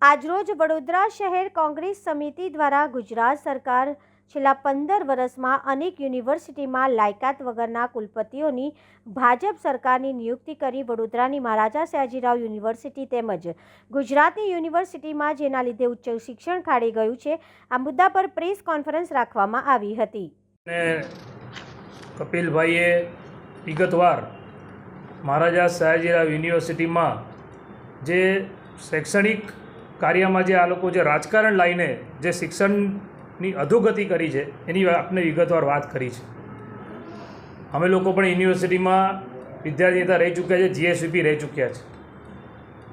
આજરોજ વડોદરા શહેર કોંગ્રેસ સમિતિ દ્વારા ગુજરાત સરકાર છેલ્લા 15 વર્ષમાં અનેક યુનિવર્સિટીમાં લાયકાત વગરના કુલપતિઓની ભાજપ સરકારની નિયુક્તિ કરી વડોદરાની મહારાજા સયાજીરાવ યુનિવર્સિટી તેમજ ગુજરાતની યુનિવર્સિટીમાં જેના લીધે ઉચ્ચ શિક્ષણ ખાડી ગયું છે, આ મુદ્દા પર પ્રેસ કોન્ફરન્સ રાખવામાં આવી હતી. કપિલભાઈએ વિગતવાર મહારાજા સયાજીરાવ યુનિવર્સિટીમાં જે શૈક્ષણિક કાર્યમાં જે આ લોકો જે રાજકારણ લાવીને જે શિક્ષણની અધોગતિ કરી છે એની આપણે વિગતવાર વાત કરી છે. અમે લોકો પણ યુનિવર્સિટીમાં વિદ્યાર્થી નેતા રહી ચૂક્યા છે, જીએસવીપી રહી ચૂક્યા છે.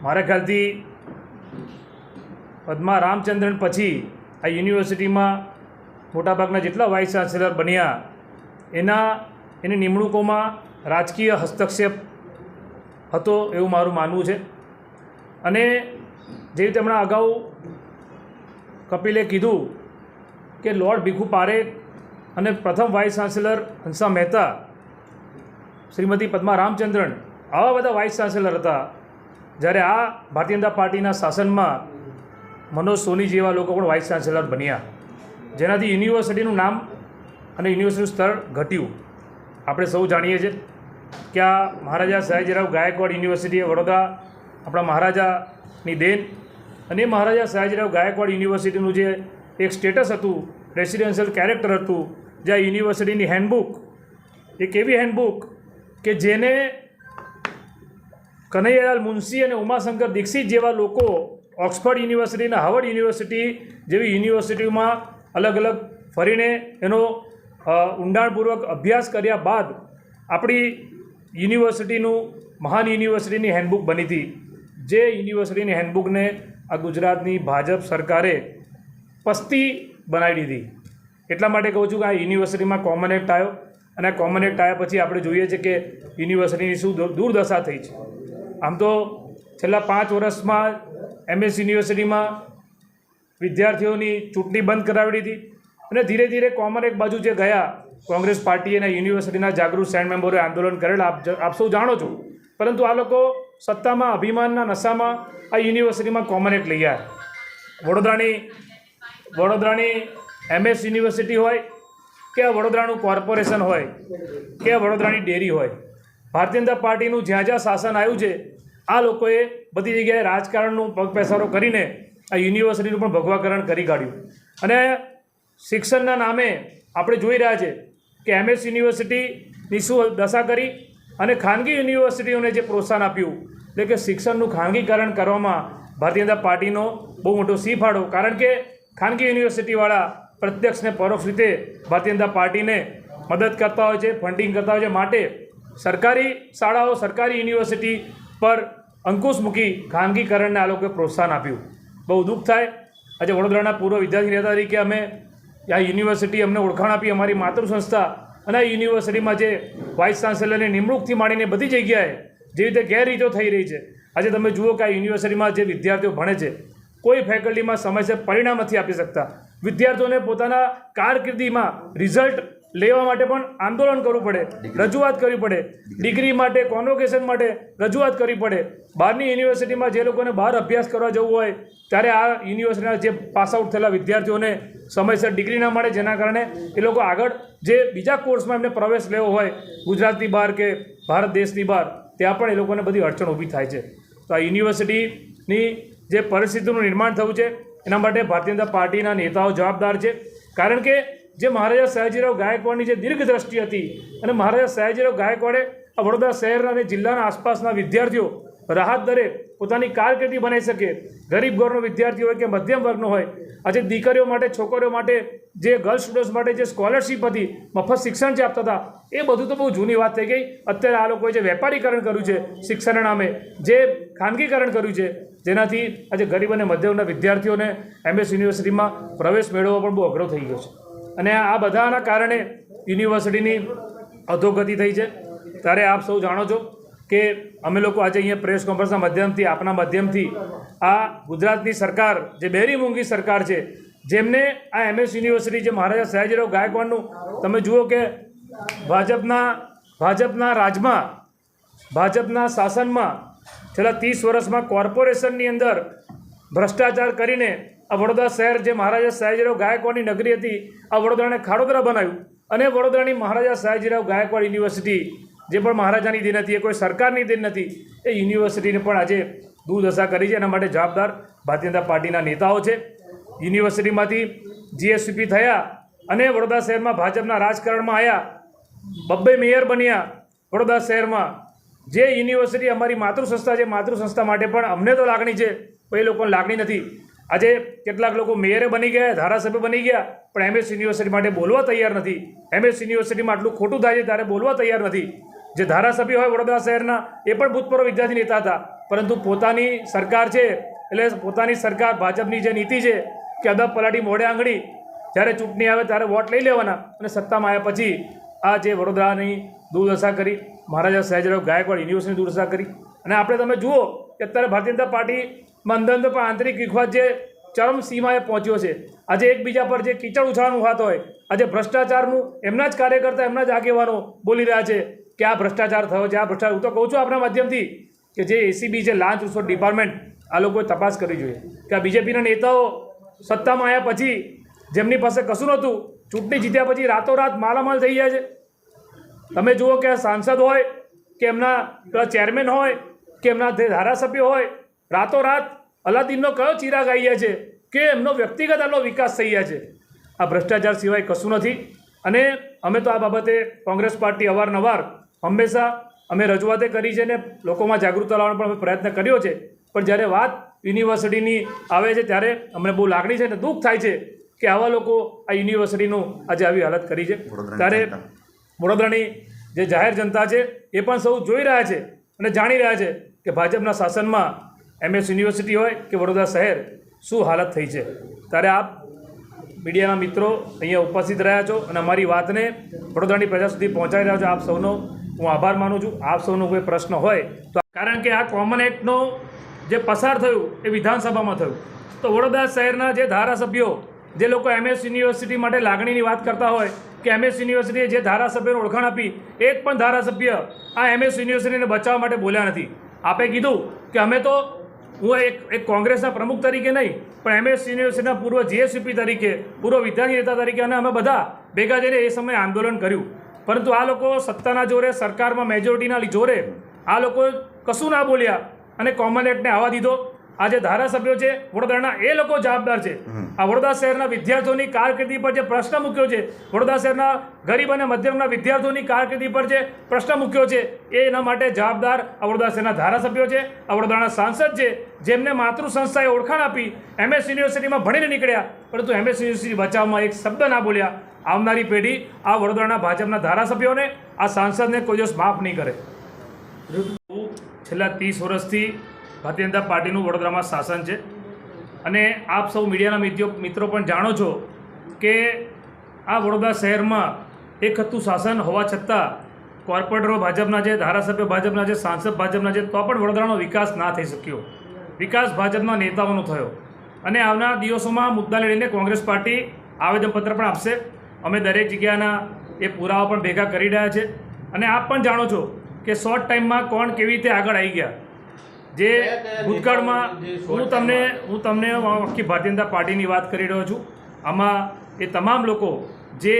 મારા ખ્યાલથી પદ્મા રામચંદ્રન પછી આ યુનિવર્સિટીમાં મોટાભાગના જેટલા વાઇસ ચાન્સેલર બન્યા એની નિમણૂકોમાં રાજકીય હસ્તક્ષેપ હતો એવું મારું માનવું છે. અને જે રીતે હમણાં અગાઉ કપિલે કીધું કે લોર્ડ ભીખુ પારેખ અને પ્રથમ વાઇસ ચાન્સેલર હંસા મહેતા, શ્રીમતી પદ્મા રામચંદ્રન, આવા બધા વાઇસ ચાન્સેલર હતા. જ્યારે આ ભારતીય જનતા પાર્ટીના શાસનમાં મનોજ સોની જેવા લોકો પણ વાઇસ ચાન્સેલર બન્યા, જેનાથી યુનિવર્સિટીનું નામ અને યુનિવર્સિટીનું સ્તર ઘટ્યું. આપણે સૌ જાણીએ છીએ કે આ મહારાજા સયાજીરાવ ગાયકવાડ યુનિવર્સિટી વડોદરા આપણા મહારાજાની દેન, અને મહારાજા સયાજીરાવ ગાયકવાડ યુનિવર્સિટીનું જે એક સ્ટેટસ હતું, રેસિડેન્શિયલ કેરેક્ટર હતું, જે આ યુનિવર્સિટીની હેન્ડબુક એક એવી હેન્ડબુક કે જેને કનૈયાલાલ મુનશી અને ઉમાશંકર દીક્ષિત જેવા લોકો ઓક્સફર્ડ યુનિવર્સિટી અને હાર્વર્ડ યુનિવર્સિટી જેવી યુનિવર્સિટીઓમાં અલગ અલગ ફરીને એનો ઊંડાણપૂર્વક અભ્યાસ કર્યા બાદ આપણી યુનિવર્સિટીનું મહાન યુનિવર્સિટીની હેન્ડબુક બની હતી. જે યુનિવર્સિટીની હેન્ડબુકને આ ગુજરાતની ભાજપ સરકારે પસ્તી બનાવી દીધી. એટલા માટે કહું છું કે આ યુનિવર્સિટીમાં કોમન એક્ટ આવ્યો, અને આ કોમન એક્ટ આવ્યા પછી આપણે જોઈએ છીએ કે યુનિવર્સિટીની શું દુર્દશા થઈ છે. આમ તો છેલ્લા 5 વર્ષમાં MS યુનિવર્સિટીમાં વિદ્યાર્થીઓની ચૂંટણી બંધ કરાવી દીધી, અને ધીરે ધીરે કોમન એક્ટ બાજુ જે ગયા કોંગ્રેસ પાર્ટી અને યુનિવર્સિટીના જાગૃત સ્ટેન્ડ મેમ્બરોએ આંદોલન કરેલા આપ સૌ જાણો છો. પરંતુ આ લોકો સત્તામાં અભિમાનના નશામાં આ યુનિવર્સિટીમાં કોમન એક્ટ લઈ આવ્યા. વડોદરાની MS યુનિવર્સિટી હોય કે વડોદરાનું કોર્પોરેશન હોય કે વડોદરાની ડેરી હોય, ભારતીય જનતા પાર્ટીનું જ્યાં જ્યાં શાસન આવ્યું છે આ લોકોએ બધી જગ્યાએ રાજકારણનું પગપેસારો કરીને આ યુનિવર્સિટીનું પણ ભગવાકરણ કરી કાઢ્યું. અને શિક્ષણના નામે આપણે જોઈ રહ્યા છે કે MS યુનિવર્સિટીની શું દશા કરી, અને ખાનગી યુનિવર્સિટીઓને જે પ્રોત્સાહન આપ્યું, એટલે કે શિક્ષણનું ખાનગીકરણ કરવામાં ભારતીય જનતા પાર્ટીનો બહુ મોટો સી ફાળો. કારણ કે ખાનગી યુનિવર્સિટીવાળા પ્રત્યક્ષ ને પરોક્ષ રીતે ભારતીય જનતા પાર્ટીને મદદ કરતા હોય છે, ફંડિંગ કરતા હોય છે. માટે સરકારી શાળાઓ, સરકારી યુનિવર્સિટી પર અંકુશ મૂકી ખાનગીકરણને આ લોકોએ પ્રોત્સાહન આપ્યું. બહુ દુઃખ થાય. આજે વડોદરાના પૂર્વ વિદ્યાર્થી નેતા તરીકે અમે આ યુનિવર્સિટી અમને ઓળખાણ આપી, અમારી માતૃ સંસ્થા, અને આ યુનિવર્સિટીમાં જે વાઇસ ચાન્સેલરની નિમણૂકથી માંડીને બધી જગ્યાએ જે રીતે ગેરરીતો થઈ રહી છે. આજે તમે જુઓ કે આ યુનિવર્સિટીમાં જે વિદ્યાર્થીઓ ભણે છે, કોઈ ફેકલ્ટીમાં સમયસર પરિણામ નથી આપી શકતા. વિદ્યાર્થીઓને પોતાના કારકિર્દીમાં રિઝલ્ટ લેવા માટે પણ આંદોલન કરવું પડે, રજૂઆત કરવી પડે, ડિગ્રી માટે, કોન્વોકેશન માટે રજૂઆત કરવી પડે. બહારની યુનિવર્સિટીમાં જે લોકોને બહાર અભ્યાસ કરવા જવું હોય ત્યારે આ યુનિવર્સિટીના જે પાસ આઉટ થયેલા વિદ્યાર્થીઓને સમયસર ડિગ્રી ના મળે, જેના કારણે એ લોકો આગળ જે બીજા કોર્સમાં એમને પ્રવેશ લેવો હોય ગુજરાતની બહાર કે ભારત દેશની બહાર, ત્યાં પણ એ લોકોને બધી અડચણ ઊભી થાય છે. તો આ યુનિવર્સિટીની જે પરિસ્થિતિનું નિર્માણ થયું છે એના માટે ભારતીય જનતા પાર્ટીના નેતાઓ જવાબદાર છે. કારણ કે જે મહારાજા સયાજીરાવ ગાયકવાડની જે દીર્ઘ દ્રષ્ટિ હતી, અને મહારાજા સયાજીરાવ ગાયકવાડે આ વડોદરા શહેરના અને જિલ્લાના આસપાસના વિદ્યાર્થીઓ રાહત દરે પોતાની કારકિર્દી બનાવી શકે. ગરીબ ઘરનો વિદ્યાર્થી હોય કે મધ્યમ વર્ગનો હોય, આજે દીકરીઓ માટે, છોકરીઓ માટે જે ગર્લ્સ સ્ટુડન્ટ્સ માટે જે સ્કોલરશીપ હતી, મફત શિક્ષણ જે આપતા હતા, એ બધું તો બહુ જૂની વાત થઈ ગઈ. અત્યારે આ લોકોએ જે વેપારીકરણ કર્યું છે શિક્ષણના નામે, જે ખાનગીકરણ કર્યું છે, જેનાથી આજે ગરીબ અને મધ્યમના વિદ્યાર્થીઓને MS યુનિવર્સિટીમાં પ્રવેશ મેળવવો પણ બહુ અઘરો થઈ ગયો છે. અને આ બધાના કારણે યુનિવર્સિટીની અધોગતિ થઈ છે. ત્યારે આપ સૌ જાણો છો કે અમે લોકો આજે અહીંયા પ્રેસ કોન્ફરન્સના માધ્યમથી, આપના માધ્યમથી આ ગુજરાતની સરકાર, જે બેરી મૂંગી સરકાર છે, જેમને આ MS યુનિવર્સિટી, જે મહારાજા સયાજીરાવ ગાયકવાડનું, તમે જુઓ કે ભાજપના રાજમાં, ભાજપના શાસનમાં છેલ્લા 30 વર્ષમાં કોર્પોરેશનની અંદર ભ્રષ્ટાચાર કરીને આ વડોદરા શહેર જે મહારાજા સયાજીરાવ ગાયકવાડની નગરી હતી આ વડોદરાને ખાડોદરા બનાવ્યું અને વડોદરાની મહારાજા સયાજીરાવ ગાયકવાડ યુનિવર્સિટી જે પણ મહારાજાની દેન હતી એ કોઈ સરકારની દેન નથી એ યુનિવર્સિટીને પણ આજે દુર્દશા કરી છે. એના માટે જવાબદાર ભારતીય જનતા પાર્ટીના નેતાઓ છે. યુનિવર્સિટીમાંથી જીએસવીપી થયા અને વડોદરા શહેરમાં ભાજપના રાજકારણમાં આવ્યા, બબ્બે મેયર બન્યા વડોદરા શહેરમાં. જે યુનિવર્સિટી અમારી માતૃસંસ્થા છે, માતૃસંસ્થા માટે પણ અમને તો લાગણી છે, પણ એ લોકોને લાગણી નથી. આજે કેટલાક લોકો મેયરે બની ગયા, ધારાસભ્ય બની ગયા, પણ એમએસ યુનિવર્સિટી માટે બોલવા તૈયાર નથી. એમએસ યુનિવર્સિટીમાં આટલું ખોટું થાય છે ત્યારે બોલવા તૈયાર નથી. જે ધારાસભ્ય હોય વડોદરા શહેરના એ પણ ભૂતપૂર્વ વિદ્યાર્થી નેતા હતા, પરંતુ પોતાની સરકાર છે એટલે પોતાની સરકાર ભાજપની જે નીતિ છે કે અદબ પલાટી મોઢે આંગળી, જ્યારે ચૂંટણી આવે ત્યારે વોટ લઈ લેવાના અને સત્તામાં આવ્યા પછી આ જે વડોદરાની દુર્દશા કરી, મહારાજા સયાજીરાવ ગાયકવાડ યુનિવર્સિટીની દુર્દશા કરી. અને આપણે તમે જુઓ કે અત્યારે ભારતીય જનતા પાર્ટીમાં અંદર પણ આંતરિક વિખવાદ જે ચરમ સીમાએ પહોંચ્યો છે. આજે એકબીજા પર જે કીચડ ઉછાળવાનું વાત હોય, આજે ભ્રષ્ટાચારનું એમના જ કાર્યકર્તા, એમના જ આગેવાનો બોલી રહ્યા છે કે આ ભ્રષ્ટાચાર થયો છે, આ ભ્રષ્ટાચાર. હું તો કહું છું આપણા માધ્યમથી કે જે એસીબી છે, લાંચ રૂશ્વત ડિપાર્ટમેન્ટ, આ લોકોએ તપાસ કરવી જોઈએ કે આ બીજેપીના નેતાઓ સત્તામાં આવ્યા પછી જેમની પાસે કશું નહોતું, ચૂંટણી જીત્યા પછી રાતોરાત માલામાલ થઈ ગયા છે. તમે જુઓ કે આ સાંસદ હોય કે એમના પેલા ચેરમેન હોય કે એમના ધારાસભ્ય હોય, રાતોરાત અલાદીનનો કયો ચિરાગ આવી ગયા છે કે એમનો વ્યક્તિગત આટલો વિકાસ થઈ ગયા છે. આ ભ્રષ્ટાચાર સિવાય કશું નથી. અને અમે તો આ બાબતે કોંગ્રેસ પાર્ટી અવારનવાર હંમેશા અમે રજૂઆતે કરી છે ને લોકોમાં જાગૃતતા લાવવાનો પણ અમે પ્રયત્ન કર્યો છે. પણ જ્યારે વાત યુનિવર્સિટીની આવે છે ત્યારે અમને બહુ લાગણી છે અને દુઃખ થાય છે કે આવા લોકો આ યુનિવર્સિટીનું આજે આવી હાલત કરી છે. ત્યારે વડોદરાની જે જાહેર જનતા છે એ પણ સૌ જોઈ રહ્યા છે અને જાણી રહ્યા છે કે ભાજપના શાસનમાં એમએસ યુનિવર્સિટી હોય કે વડોદરા શહેર શું હાલત થઈ છે. ત્યારે આપ મીડિયાના મિત્રો અહીંયા ઉપસ્થિત રહ્યા છો અને અમારી વાતને વડોદરાની પ્રજા સુધી પહોંચાડી રહ્યા છો. આપ સૌનો હું આભાર માનું છું. આપ સૌનો કોઈ પ્રશ્ન હોય તો, કારણ કે આ કોમન એક્ટનો જે પસાર થયું એ વિધાનસભામાં થયું, તો વડોદરા શહેરના જે ધારાસભ્યો, જે લોકો એમએસ યુનિવર્સિટી માટે લાગણીની વાત કરતા હોય કે એમએસ યુનિવર્સિટીએ જે ધારાસભ્યોને ઓળખાણ આપી, એક પણ ધારાસભ્ય આ એમએસ યુનિવર્સિટીને બચાવવા માટે બોલ્યા નથી. આપે કીધું કે અમે તો, હું એક કોંગ્રેસના પ્રમુખ તરીકે નહીં પણ એમએસ યુનિવર્સિટીના પૂર્વ જીએસવીપી તરીકે, પૂર્વ વિદ્યાર્થી નેતા તરીકે અને અમે બધા ભેગા થઈને એ સમયે આંદોલન કર્યું. પરંતુ આ લોકો સત્તાના જોરે, સરકારમાં મેજોરિટીના જોરે આ લોકો કશું ના બોલ્યા અને કોમન એક્ટને આવવા દીધો. આ જે ધારાસભ્યો છે વડોદરાના એ લોકો જવાબદાર છે. આ વડોદરા શહેરના વિદ્યાર્થીઓની કારકિર્દી પર જે પ્રશ્ન મૂક્યો છે, વડોદરા શહેરના ગરીબ અને મધ્યમના વિદ્યાર્થીઓની કારકિર્દી પર જે પ્રશ્ન મૂક્યો છે એ એના માટે જવાબદાર આ વડોદરા શહેરના ધારાસભ્યો છે, આ વડોદરાના સાંસદ છે, જેમને માતૃ સંસ્થાએ ઓળખાણ આપી, એમએસ યુનિવર્સિટીમાં ભણીને નીકળ્યા પરંતુ એમએસ યુનિવર્સિટી બચાવમાં એક શબ્દ ના બોલ્યા. આવનારી પેઢી આ વડોદરાના ભાજપના ધારાસભ્યોને, આ સાંસદને કોઈ દિવસ માફ નહીં કરે. છેલ્લા 30 વર્ષથી ભારતીય જનતા પાર્ટીનું વડોદરામાં શાસન છે અને આપ સૌ મીડિયાના મિત્રો પણ જાણો છો કે આ વડોદરા શહેરમાં એક હતું શાસન હોવા છતાં કોર્પોરેટરો ભાજપના છે, ધારાસભ્ય ભાજપના છે, સાંસદ ભાજપના છે, તો પણ વડોદરાનો વિકાસ ના થઈ શક્યો. વિકાસ ભાજપના નેતાઓનો થયો અને આવનાર દિવસોમાં મુદ્દાને લઈને કોંગ્રેસ પાર્ટી આવેદનપત્ર પણ આપશે. અમે દરેક જગ્યાના એ પુરાવા પણ ભેગા કરી રહ્યા છે અને આપ પણ જાણો છો કે શોર્ટ ટાઈમમાં કોણ કેવી રીતે આગળ આવી ગયા. જે ભૂતકાળમાં હું તમને આખી ભારતીય જનતા પાર્ટીની વાત કરી રહ્યો છું. આમાં એ તમામ લોકો જે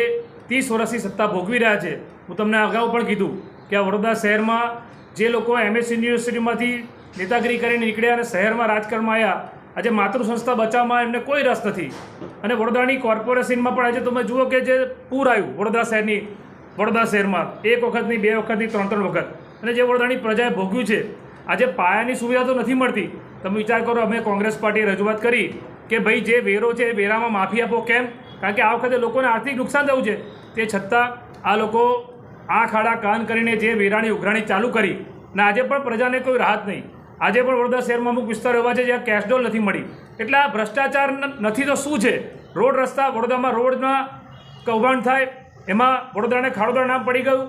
30 વર્ષથી સત્તા ભોગવી રહ્યા છે, હું તમને અગાઉ પણ કીધું કે આ વડોદરા શહેરમાં જે લોકો એમએસ યુનિવર્સિટીમાંથી નેતાગીરી કરીને નીકળ્યા અને શહેરમાં રાજકારણમાં આવ્યા, આજે માતૃ સંસ્થા બચાવવામાં એમને કોઈ રસ નથી. અને વડોદરાની કોર્પોરેશનમાં પણ આજે તમે જુઓ કે જે પૂર આવ્યું વડોદરા શહેરમાં, એક વખત નહીં, 2 વખત નહીં, 3 વખત, અને જે વડોદરાની પ્રજાએ ભોગ્યું છે, આજે પાયાની સુવિધા તો નથી મળતી. તમે વિચાર કરો, અમે કોંગ્રેસ પાર્ટીએ રજૂઆત કરી કે ભાઈ જે વેરો છે એ વેરામાં માફી આપો. કેમ? કારણ કે આ વખતે લોકોને આર્થિક નુકસાન થયું છે. તે છતાં આ લોકો આંખ આડા કાન કરીને જે વેરાની ઉઘરાણી ચાલુ કરી ને આજે પણ પ્રજાને કોઈ રાહત નહીં. આજે પણ વડોદરા શહેરમાં અમુક વિસ્તાર એવા છે જ્યાં કેશડોલ નથી મળી. એટલે આ ભ્રષ્ટાચાર નથી તો શું છે? રોડ રસ્તા, વડોદરામાં રોડના કૌભાંડ થાય, એમાં વડોદરાને ખાડોદરા નામ પડી ગયું.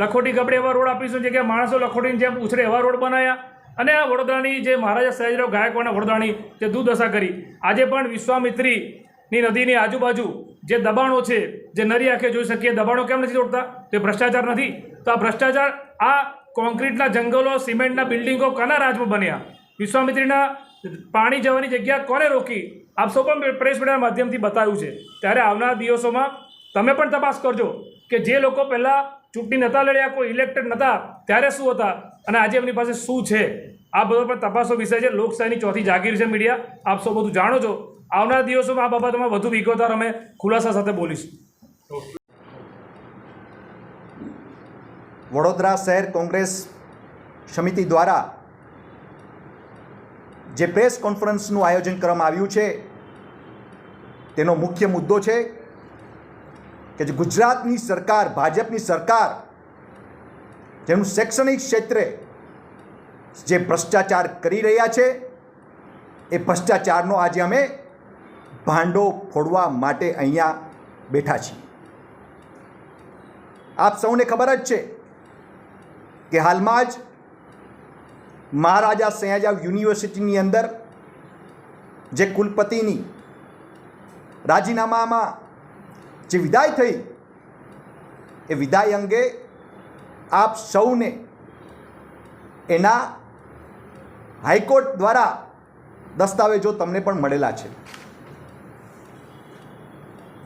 લખોટી ગબડે એવા રોડ આપીશું જગ્યાએ માણસો લખોટીની જેમ ઉછળે એવા રોડ બનાવ્યા અને આ વડોદરાની જે મહારાજા સયાજીરાવ ગાયકવાડના વડોદરાની જે દુર્દશા કરી. આજે પણ વિશ્વામિત્રીની નદીની આજુબાજુ જે દબાણો છે, જે નરી આંખે જોઈ શકીએ, દબાણો કેમ નથી તોડતા? તે ભ્રષ્ટાચાર નથી? તો આ ભ્રષ્ટાચાર, આ કોન્ક્રીટના જંગલો, સિમેન્ટના બિલ્ડિંગો કોના રાજમાં બન્યા? વિશ્વામિત્રીના પાણી જવાની જગ્યા કોને રોકી આપ સૌ પણ પ્રેસ મીડિયાના માધ્યમથી બતાવ્યું છે. ત્યારે આવનાર દિવસોમાં તમે પણ તપાસ કરજો કે જે લોકો પહેલાં ચૂંટણી નહોતા લડ્યા, કોઈ ઇલેક્ટેડ નહોતા, ત્યારે શું હતા અને આજે એમની પાસે શું છે. આ બધો પણ તપાસનો વિષય છે. લોકશાહીની ચોથી જાગીર છે મીડિયા. આપ સૌ બધું જાણો છો. આવનાર દિવસોમાં આ બાબતમાં વધુ વિગતવાર અમે ખુલાસા સાથે બોલીશું. વડોદરા શહેર કોંગ્રેસ સમિતિ દ્વારા જે પ્રેસ કોન્ફરન્સનું આયોજન કરવામાં આવ્યું છે તેનો મુખ્ય મુદ્દો છે કે જે ગુજરાતની સરકાર, ભાજપની સરકાર, જેનું શૈક્ષણિક ક્ષેત્રે જે ભ્રષ્ટાચાર કરી રહ્યા છે એ ભ્રષ્ટાચારનો આજે અમે ભાંડો ફોડવા માટે અહીંયા બેઠા છીએ. આપ સૌને ખબર જ છે કે હાલમાં જ મહારાજા સયાજી યુનિવર્સિટીની અંદર જે કુલપતિની રાજીનામામાં જે વિદાય થઈ એ વિદાય અંગે આપ સૌને એના હાઈકોર્ટ દ્વારા દસ્તાવેજો તમને પણ મળેલા છે.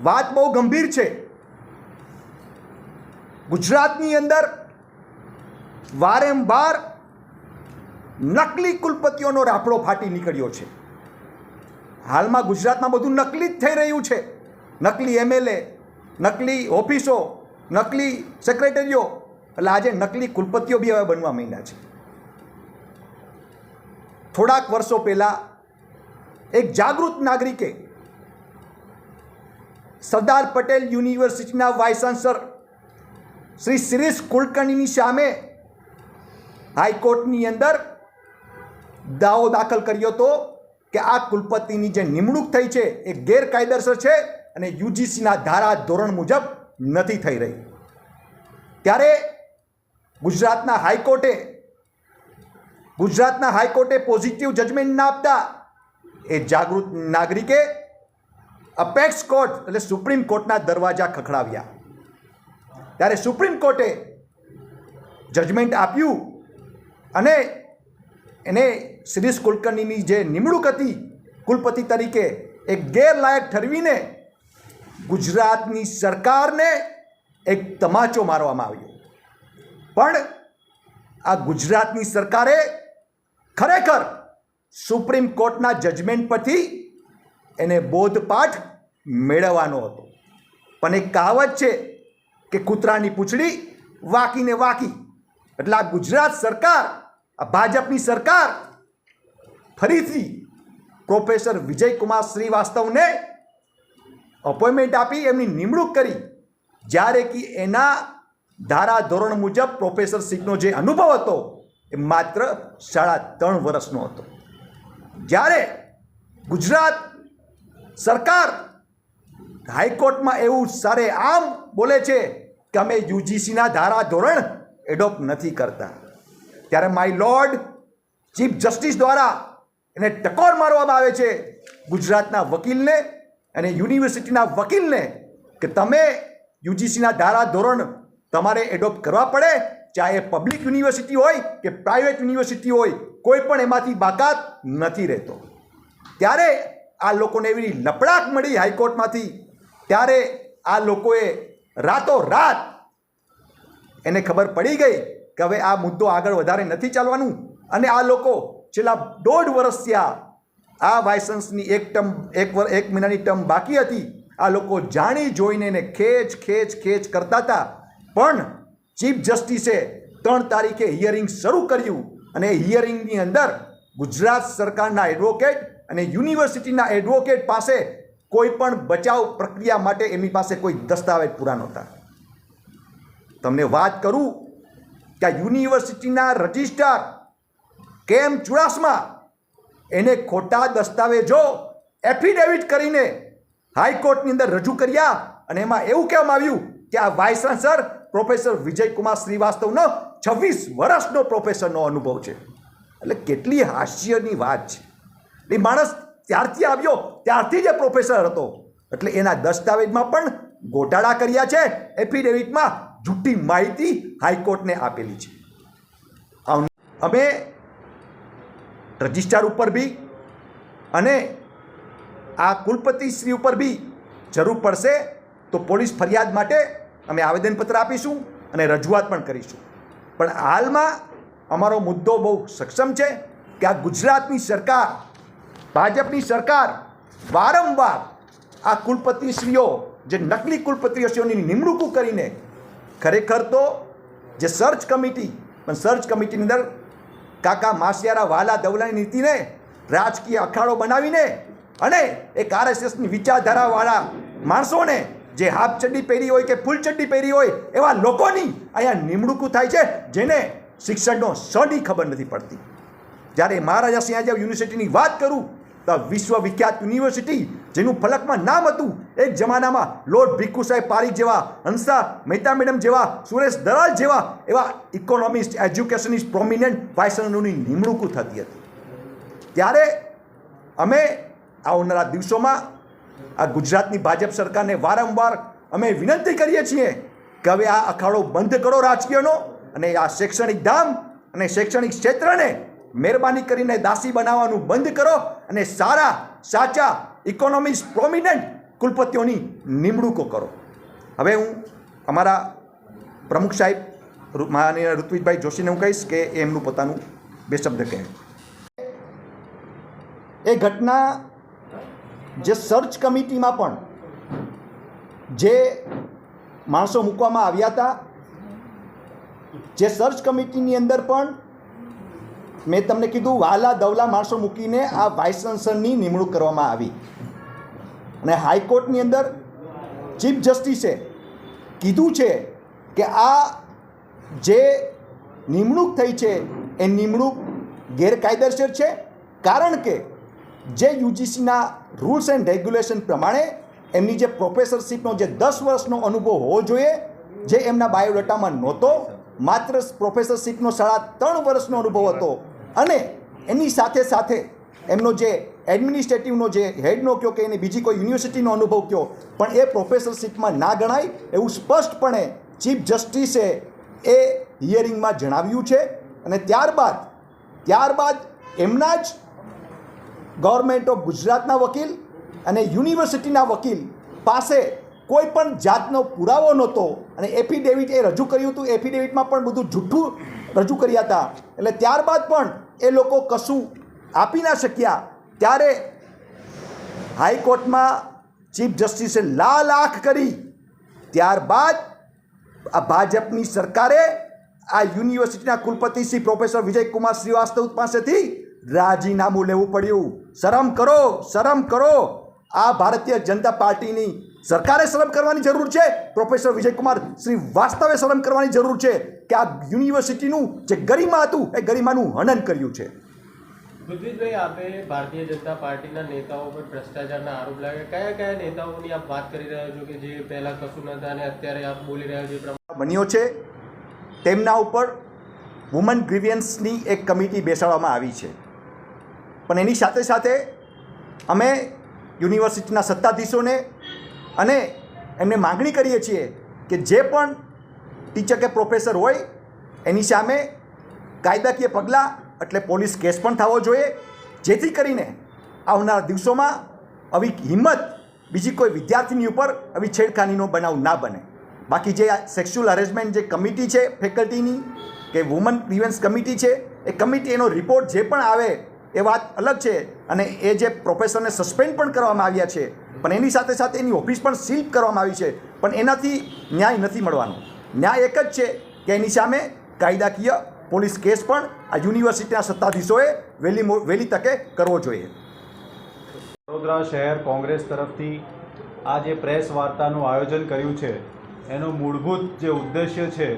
વાત બહુ ગંભીર છે. ગુજરાતની અંદર વારંવાર નકલી કુલપતિઓનો રાફડો ફાટી નીકળ્યો છે. હાલમાં ગુજરાતમાં બધું નકલી જ થઈ રહ્યું છે. નકલી MLA, નકલી ઓફિસો, નકલી સેક્રેટરીઓ, એટલે આજે નકલી કુલપતિઓ બી હવે બનવા માંડ્યા છે. થોડાક વર્ષો પહેલાં એક જાગૃત નાગરિકે સરદાર પટેલ યુનિવર્સિટીના વાઇસ ચાન્સલર શ્રી શિરીષ કુલકર્ણીની સામે હાઈકોર્ટની અંદર દાવો દાખલ કર્યો હતો કે આ કુલપતિની જે નિમણૂક થઈ છે એ ગેરકાયદેસર છે અને UGCના ધારા ધોરણ મુજબ નથી થઈ રહી. ત્યારે ગુજરાતના હાઈકોર્ટે પોઝિટિવ જજમેન્ટ ના આપતા એ જાગૃત નાગરિકે અપેક્સ કોર્ટ એટલે સુપ્રીમ કોર્ટના દરવાજા ખખડાવ્યા. ત્યારે સુપ્રીમ કોર્ટે જજમેન્ટ આપ્યું અને એને શિરીષ કુલકર્ણીની જે નિમણૂક હતી કુલપતિ તરીકે એક ગેરલાયક ઠરવીને ગુજરાતની સરકારને એક તમાચો મારવામાં આવ્યો. પણ આ ગુજરાતની સરકારે ખરેખર સુપ્રીમ કોર્ટના જજમેન્ટ પરથી એને બોધપાઠ મેળવવાનો હતો. પણ એક કહાવત છે કે કૂતરાની પૂંછડી વાંકીને વાંકી. એટલે આ ગુજરાત સરકાર, આ ભાજપની સરકાર ફરીથી પ્રોફેસર વિજયકુમાર શ્રીવાસ્તવને અપોઇન્ટમેન્ટ આપી એમની નિમણૂક કરી. જ્યારે કે એના ધારા ધોરણ મુજબ પ્રોફેસરશીપનો જે અનુભવ હતો એ માત્ર 3.5 વર્ષનો હતો. જ્યારે ગુજરાત સરકાર હાઈકોર્ટમાં એવું સરેઆમ બોલે છે કે અમે UGCના ધારા ધોરણ એડોપ્ટ નથી કરતા, ત્યારે માય લોર્ડ ચીફ જસ્ટિસ દ્વારા એને ટકોર મારવામાં આવે છે ગુજરાતના વકીલને અને યુનિવર્સિટીના વકીલને કે તમે UGCના ધારા ધોરણ તમારે એડોપ્ટ કરવા પડે, ચાહે પબ્લિક યુનિવર્સિટી હોય કે પ્રાઇવેટ યુનિવર્સિટી હોય, કોઈ પણ એમાંથી બાકાત નથી રહેતો. ત્યારે આ લોકોને એવી લપડાક મળી હાઈકોર્ટમાંથી. ત્યારે આ લોકોએ રાતોરાત એને ખબર પડી ગઈ કે હવે આ મુદ્દો આગળ વધારે નથી ચાલવાનું અને આ લોકો છેલ્લા 1.5 વર્ષ થયા આ લાયસન્સની એક મહિનાની ટર્મ બાકી હતી. આ લોકો જાણી જોઈને એને ખેંચ કરતા હતા. પણ ચીફ જસ્ટિસે 3 તારીખે હિયરિંગ શરૂ કર્યું અને હિયરિંગની અંદર ગુજરાત સરકારના એડવોકેટ અને યુનિવર્સિટીના એડવોકેટ પાસે કોઈ પણ બચાવ પ્રક્રિયા માટે એમની પાસે કોઈ દસ્તાવેજ પૂરા નહોતા. તમને વાત કરું કે આ યુનિવર્સિટીના રજિસ્ટ્રાર KM ચુડાસમા એને ખોટા દસ્તાવેજો એફિડેવિટ કરીને હાઈકોર્ટની અંદર રજૂ કર્યા અને એમાં એવું કહેવામાં આવ્યું કે આ વાઇસ ચાન્સલર પ્રોફેસર વિજયકુમાર શ્રીવાસ્તવનો 26 વર્ષનો પ્રોફેસરનો અનુભવ છે. એટલે કેટલી હાસ્યની વાત છે. એ માણસ ત્યારથી આવ્યો ત્યારથી જ પ્રોફેસર હતો. એટલે એના દસ્તાવેજમાં પણ ગોટાળા કર્યા છે, એફિડેવિટમાં જૂઠી માહિતી હાઈકોર્ટને આપેલી છે. અમે રજિસ્ટ્રાર ઉપર બી અને આ કુલપતિશ્રી ઉપર બી જરૂર પડશે તો પોલીસ ફરિયાદ માટે અમે આવેદનપત્ર આપીશું અને રજૂઆત પણ કરીશું. પણ હાલમાં અમારો મુદ્દો બહુ સક્ષમ છે કે આ ગુજરાતની સરકાર, ભાજપની સરકાર વારંવાર આ કુલપતિશ્રીઓ, જે નકલી કુલપતિશ્રીઓની નિમણૂકો કરીને ખરેખર તો જે સર્ચ કમિટી, પણ સર્ચ કમિટીની અંદર કાકા માસિયારા વાલા દવલાની નીતિને રાજકીય અખાડો બનાવીને અને એક આરએસએસની વિચારધારાવાળા માણસોને, જે હાફ ચડ્ડી પહેરી હોય કે ફૂલ ચડ્ડી પહેરી હોય એવા લોકોની અહીંયા નિમણૂકો થાય છે, જેને શિક્ષણનો સડી ખબર નથી પડતી. જ્યારે મહારાજા સિંહાજી યુનિવર્સિટીની વાત કરું તો વિશ્વવિખ્યાત યુનિવર્સિટી જેનું ફલકમાં નામ હતું, એક જમાનામાં લોર્ડ ભીખુ સાહેબ પારીખ જેવા, હંસા મહેતા મેડમ જેવા, સુરેશ દલાલ જેવા એવા ઇકોનોમિસ્ટ, એજ્યુકેશનિસ્ટ, પ્રોમિનન્ટ વાઇસ ચાન્સલરોની નિમણૂકો થતી હતી. ત્યારે અમે આવનારા દિવસોમાં આ ગુજરાતની ભાજપ સરકારને વારંવાર અમે વિનંતી કરીએ છીએ કે હવે આ અખાડો બંધ કરો રાજકીયનો, અને આ શૈક્ષણિક ધામ અને શૈક્ષણિક ક્ષેત્રને મહેરબાની કરીને દાસી બનાવવાનું બંધ કરો અને સારા સાચા ઇકોનોમિક્સ પ્રોમિનન્ટ કુલપતિઓની નિમણૂકો કરો. હવે હું અમારા પ્રમુખ સાહેબ માનનીય ઋત્વિજભાઈ જોશીને હું કહીશ કે એમનું પોતાનું બે શબ્દ કહે. એ ઘટના જે સર્ચ કમિટીમાં પણ જે માણસો મૂકવામાં આવ્યા હતા, જે સર્ચ કમિટીની અંદર પણ મેં તમને કીધું વાલા દવલા માણસો મૂકીને આ વાઇસ ચાન્સલરની નિમણૂક કરવામાં આવી. અને હાઈકોર્ટની અંદર ચીફ જસ્ટિસે કીધું છે કે આ જે નિમણૂક થઈ છે એ નિમણૂક ગેરકાયદેસર છે, કારણ કે જે યુજીસીના રૂલ્સ એન્ડ રેગ્યુલેશન પ્રમાણે એમની જે પ્રોફેસરશીપનો જે 10 વર્ષનો અનુભવ હોવો જોઈએ, જે એમના બાયોડેટામાં નહોતો, માત્ર પ્રોફેસરશીપનો 3.5 વર્ષનો અનુભવ હતો. અને એની સાથે સાથે એમનો જે એડમિનિસ્ટ્રેટિવનો જે હેડનો કહો કે એને બીજી કોઈ યુનિવર્સિટીનો અનુભવ કહો, પણ એ પ્રોફેસરશીપમાં ના ગણાય એવું સ્પષ્ટપણે ચીફ જસ્ટિસે એ હિયરિંગમાં જણાવ્યું છે. અને ત્યારબાદ એમના જ ગવર્મેન્ટ ઓફ ગુજરાતના વકીલ અને યુનિવર્સિટીના વકીલ પાસે કોઈ પણ જાતનો પુરાવો નહોતો અને એફિડેવિટ એ રજૂ કર્યું હતું. એફિડેવિટમાં પણ બધું જૂઠું રજૂ કર્યા હતા. એટલે ત્યારબાદ પણ એ લોકો કશું આપી ના શક્યા. ત્યારે હાઈકોર્ટમાં ચીફ જસ્ટિસે લાખ કરી ત્યારબાદ આ ભાજપની સરકારે આ યુનિવર્સિટીના કુલપતિ શ્રી પ્રોફેસર વિજયકુમાર શ્રીવાસ્તવ પાસેથી રાજીનામું લેવું પડ્યું. શરમ કરો, શરમ કરો. આ ભારતીય જનતા પાર્ટીની સરકારે શરમ કરવાની જરૂર છે. પ્રોફેસર વિજયકુમાર શ્રીવાસ્તવે શરમ કરવાની જરૂર છે કે આ યુનિવર્સિટીનું જે ગરિમા હતું એ ગરિમાનું હનન કર્યું છે. ઋત્વિજભાઈ, આપે ભારતીય જનતા પાર્ટીના નેતાઓ પર ભ્રષ્ટાચારના આરોપ લાગ્યા. કયા કયા નેતાઓની આપ વાત કરી રહ્યા છો કે જે પહેલાં કશું નહોતા અને અત્યારે આપ બોલી રહ્યા છો? બન્યો છે તેમના ઉપર વુમન ગ્રીવિયન્સની એક કમિટી બેસાડવામાં આવી છે. પણ એની સાથે સાથે અમે યુનિવર્સિટીના સત્તાધીશોને અને એમને માગણી કરીએ છીએ કે જે પણ ટીચર કે પ્રોફેસર હોય એની સામે કાયદાકીય પગલાં એટલે પોલીસ કેસ પણ થવો જોઈએ, જેથી કરીને આવનારા દિવસોમાં આવી હિંમત બીજી કોઈ વિદ્યાર્થીની ઉપર આવી છેડખાનીનો બનાવ ના બને. બાકી જે સેક્સ્યુઅલ હરેસમેન્ટ જે કમિટી છે ફેકલ્ટીની કે વુમન ગ્રીવન્સ કમિટી છે, એ કમિટી એનો રિપોર્ટ જે પણ આવે એ વાત અલગ છે. અને એ જે પ્રોફેસરને સસ્પેન્ડ પણ કરવામાં આવ્યા છે, પણ એની સાથે સાથે એની ઓફિસ પણ સીલ કરવામાં આવી છે. પણ એનાથી ન્યાય નથી મળવાનો. ન્યાય એક જ છે કે એની સામે કાયદાકીય પોલીસ કેસ પણ આ યુનિવર્સિટીના સત્તાધીશોએ વહેલી તકે કરવો જોઈએ. વડોદરા શહેર કોંગ્રેસ તરફથી આ જે પ્રેસ વાર્તાનું આયોજન કર્યું છે એનો મૂળભૂત જે ઉદ્દેશ્ય છે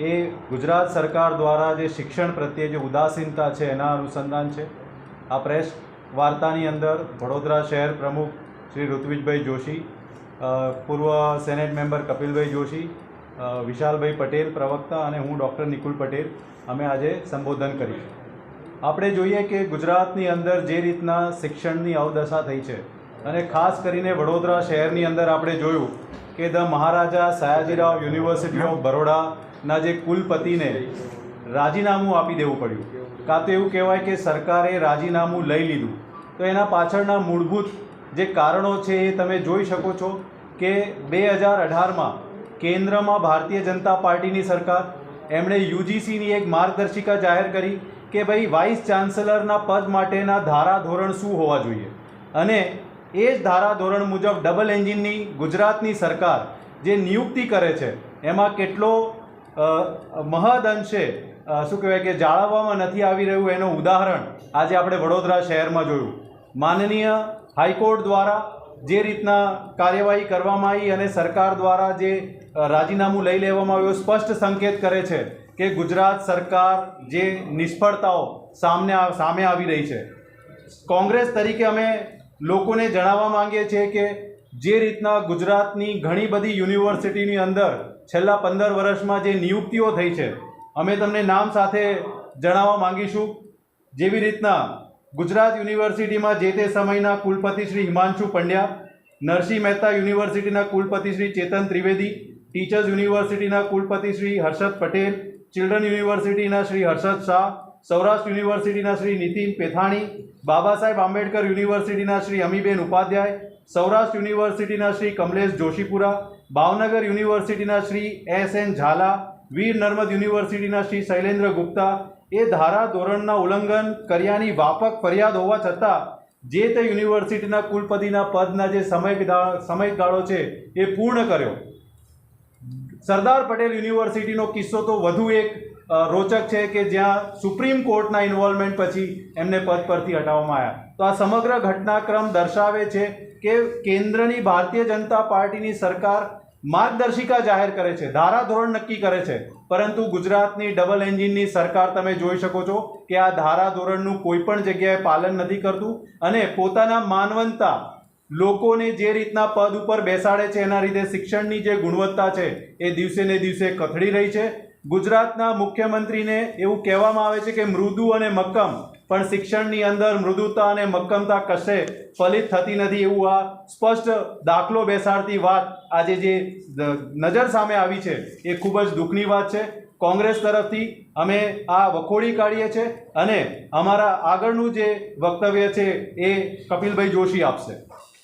એ ગુજરાત સરકાર દ્વારા જે શિક્ષણ પ્રત્યે જે ઉદાસીનતા છે એના અનુસંધાન છે. આ પ્રેસ વાર્તાની અંદર વડોદરા શહેર પ્રમુખ શ્રી ઋત્વિજભાઈ જોશી, પૂર્વ સેનેટ મેમ્બર કપિલભાઈ જોશી, વિશાલભાઈ પટેલ પ્રવક્તા અને હું ડૉક્ટર નિકુલ પટેલ અમે આજે સંબોધન કરીશું. આપણે જોઈએ કે ગુજરાતની અંદર જે રીતના શિક્ષણની અવદશા થઈ છે અને ખાસ કરીને વડોદરા શહેરની અંદર આપણે જોયું કે the Maharaja Sayajirao university of બરોડાના જે કુલપતિને રાજીનામું આપી દેવું પડ્યું. કાં તો એવું કહેવાય કે સરકારે રાજીનામું લઈ લીધું તો એના પાછળના મૂળભૂત જે કારણો છે એ તમે જોઈ શકો છો કે 2018માં કેન્દ્રમાં ભારતીય જનતા પાર્ટીની સરકાર, એમણે યુજીસીની એક માર્ગદર્શિકા જાહેર કરી કે ભાઈ વાઇસ ચાન્સલરના પદ માટેના ધારાધોરણ શું હોવા જોઈએ, અને એ જ ધારાધોરણ મુજબ ડબલ એન્જિનની ગુજરાતની સરકાર જે નિયુક્તિ કરે છે એમાં કેટલો મહદઅંશે શું કહેવાય કે જાળવવામાં નથી આવી રહ્યું એનું ઉદાહરણ આજે આપણે વડોદરા શહેરમાં જોયું. માનનીય હાઈકોર્ટ દ્વારા જે રીતના કાર્યવાહી કરવામાં આવી અને સરકાર દ્વારા જે રાજીનામું લઈ લેવામાં આવ્યું, સ્પષ્ટ સંકેત કરે છે કે ગુજરાત સરકાર જે નિષ્ફળતાઓ સામે આવી રહી છે. કોંગ્રેસ તરીકે અમે લોકોને જણાવવા માંગીએ છીએ કે જે રીતના ગુજરાતની ઘણી બધી યુનિવર્સિટીની અંદર છેલ્લા 15 વર્ષમાં જે નિયુક્તિઓ થઈ છે, અમે તમને નામ સાથે જણાવવા માંગીશું. જેવી રીતના ગુજરાત યુનિવર્સિટીમાં જે તે સમયના કુલપતિ શ્રી હિમાંશુ પંડ્યા, નરસિંહ મહેતા યુનિવર્સિટીના કુલપતિ શ્રી ચેતન ત્રિવેદી, ટીચર્સ યુનિવર્સિટીના કુલપતિ શ્રી હર્ષદ પટેલ, ચિલ્ડ્રન યુનિવર્સિટીના શ્રી હર્ષદ શાહ, સૌરાષ્ટ્ર યુનિવર્સિટીના શ્રી નીતિન પેથાણી, બાબા સાહેબ આંબેડકર યુનિવર્સિટીના શ્રી અમીબેન ઉપાધ્યાય, સૌરાષ્ટ્ર યુનિવર્સિટીના શ્રી કમલેશ જોશીપુરા, ભાવનગર યુનિવર્સિટીના શ્રી S.N. ઝાલા, વીર નર્મદ યુનિવર્સિટીના શ્રી શૈલેન્દ્ર ગુપ્તા એ ધારા ધોરણના ઉલ્લંઘન કર્યાની વ્યાપક ફરિયાદ હોવા છતાં જે તે યુનિવર્સિટીના કુલપતિના પદના જે સમયગાળો છે એ પૂર્ણ કર્યો. સરદાર પટેલ યુનિવર્સિટીનો કિસ્સો તો વધુ એક રોચક છે કે જ્યાં સુપ્રીમ કોર્ટના ઇન્વોલ્વમેન્ટ પછી એમને પદ પરથી હટાવવામાં આવ્યા. તો આ સમગ્ર ઘટનાક્રમ દર્શાવે છે કે કેન્દ્રની ભારતીય જનતા પાર્ટીની સરકાર માર્ગદર્શિકા જાહેર કરે છે, ધારાધોરણ નક્કી કરે છે, પરંતુ ગુજરાતની ડબલ એન્જિનની સરકાર તમે જોઈ શકો છો કે આ ધારાધોરણનું કોઈ પણ જગ્યાએ પાલન નથી કરતું અને પોતાના માનવંતા લોકોને જે રીતના પદ ઉપર બેસાડે છે એના લીધે શિક્ષણની જે ગુણવત્તા છે એ દિવસે ને દિવસે કથળી રહી છે. ગુજરાતના મુખ્યમંત્રીને એવું કહેવામાં આવે છે કે મૃદુ અને મક્કમ, પણ શિક્ષણની અંદર મૃદુતા અને મક્કમતા કશે ફલિત થતી નથી, એવું આ સ્પષ્ટ દાખલો બેસાડતી વાત આજે જે નજર સામે આવી છે એ ખૂબ જ દુઃખની વાત છે. કોંગ્રેસ તરફથી અમે આ વખોડી કાઢીએ છીએ અને અમારા આગળનું જે વક્તવ્ય છે એ કપિલભાઈ જોશી આપશે.